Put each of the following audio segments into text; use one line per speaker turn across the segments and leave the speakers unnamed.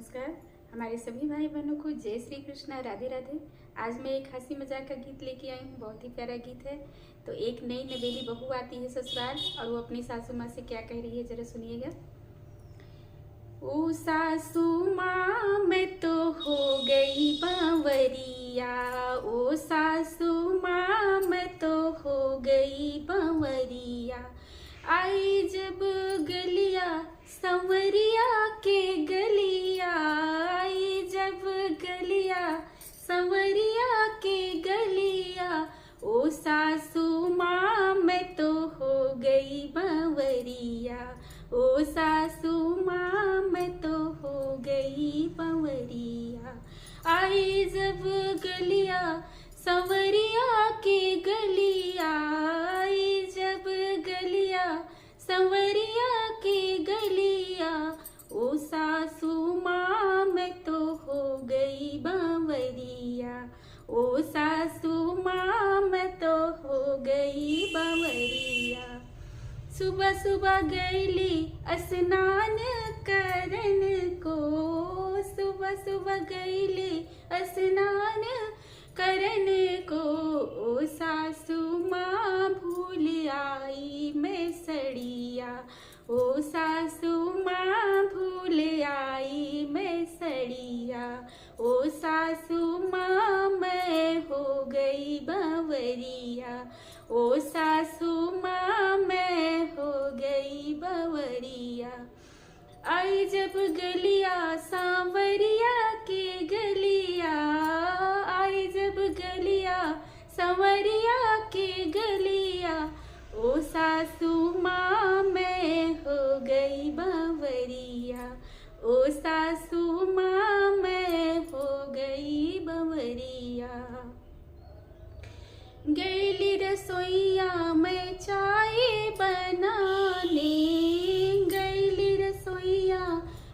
नमस्कार। हमारे सभी भाई बहनों को जय श्री कृष्णा, राधे राधे। आज मैं एक हंसी मजाक का गीत लेके आई हूँ। बहुत ही प्यारा गीत है। तो एक नई नवेली बहू आती है ससुराल और वो अपनी सासू माँ से क्या कह रही है, जरा सुनिएगा। ओ सासू माँ मैं तो हो गई बावरिया, ओ सासू माँ मैं तो हो गई बावरिया। आई जब गलिया संवरिया के गलिया, आई जब गलिया संवरिया के गलिया। ओ सासू माँ मैं तो हो गई बावरिया, ओ सासू माँ मैं तो हो गई बावरिया। आई जब गलिया संवरिया के गलिया, आई जब गलिया संवरिया के गलिया। ओ सासू माँ मैं तो हो गई बावरिया, ओ सासू माँ मैं तो हो गई बावरिया। सुबह सुबह गईली स्नान करन को, सुबह सुबह गईली स्नान करन को। ओ सासू माँ भूल आई मैं सड़िया, ओ सासू माँ भूल आई मैं सड़िया। ओ सासू माँ मैं हो गई बावरिया, ओ सासू माँ मैं हो गई बावरिया। आई जब गलिया सांवरिया के गलिया, आई जब गलिया सांवरिया के गलिया। ओ सासू माँ मैं हो गई बावरिया, ओ सासू माँ मैं हो गई बावरिया। गईली रसोईया मैं चाय बनाने, गईली रसोईया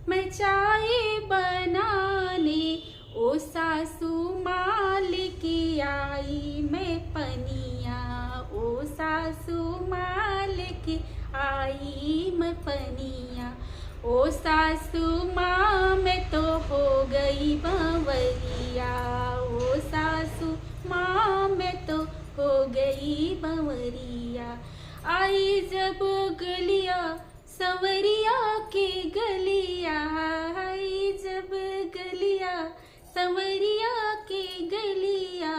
मैं चाय बनाने। ओ सासू माँ लेके आई मैं पनिया, ओ सासू माँ लेके आई मैं पनिया। ओ सासू माँ मैं तो हो गई बावरिया, ओ सासू माँ मैं तो हो गई बावरिया। आई जब गलिया संवरिया के गलिया, आई जब गलिया संवरिया के गलिया।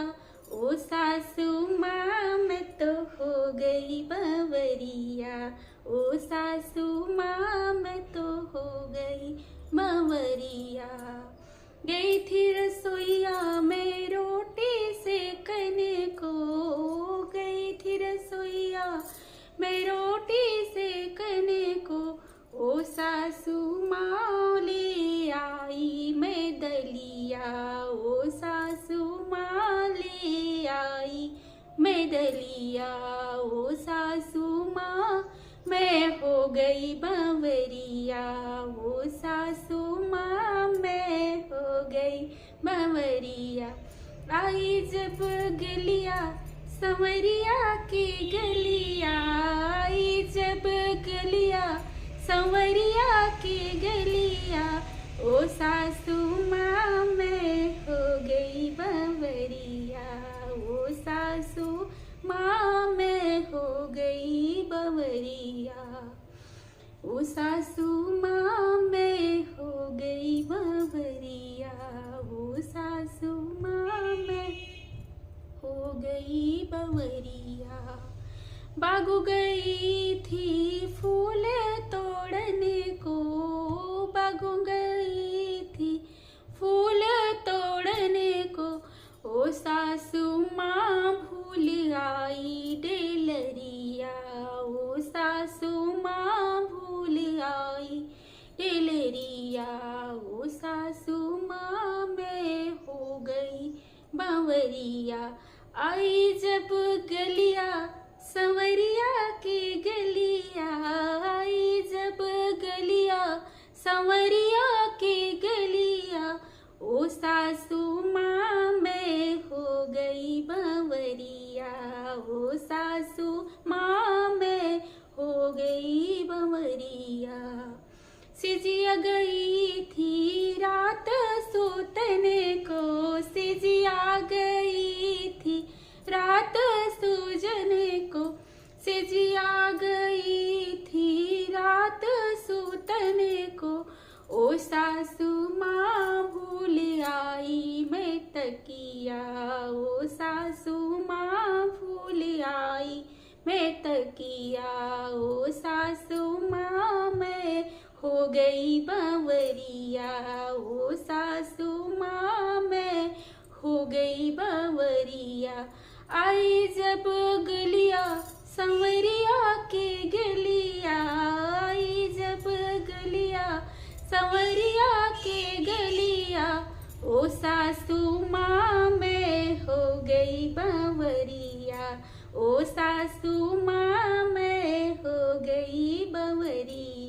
ओ सासू माँ मैं तो हो गई बावरिया, ओ सासू माँ मैं तो हो गई बावरिया। गई थी रसोईया मैं रोटी सेकने को, गई थी रसोईया मैं रोटी सेकने को। ओ सासू माँ ले आई मैं दलिया, ओ सासू माँ ले आई मैं दलिया। ओ सासू माँ मैं हो गई बावरिया, ओ सासू माँ मैं हो गई बावरिया। आई जब गलिया संवरिया के गलिया, आई जब गलिया संवरिया के गलिया। ओ सासू माँ मैं हो गई बावरिया, ओ सासू माँ मैं हो गई बावरिया। ओ सासू माँ मैं हो गई बावरिया, ओ सासू माँ मैं हो गई बावरिया। बागु गई थी फूल तोड़ने को, बागु गई थी फूल तोड़ने को। ओ सासू माँ भूल आई डेलरिया, ओ सासू माँ भूल आई डेलरिया। ओ सासू माँ मैं हो गई बावरिया। आई जब गलिया संवरिया के गलिया, आई जब गलिया संवरिया के गलिया। ओ सासू माँ मैं हो गई बावरिया, ओ सासू माँ मैं हो गई बावरिया। सिजिया गई थी रात जिया गई थी रात सूतने को, ओ सासू माँ भूल आई मैं तकिया, ओ सासू माँ भूल आई मैं तकिया, ओ सासू माँ मैं हो गई बावरिया, ओ सासू माँ मैं हो गई बावरिया। आई जब गलिया संवरिया के गलिया, आई जब गलिया संवरिया के गलिया, ओ सासू माँ मैं हो गई बावरिया, ओ सासू माँ मैं हो गई बावरिया।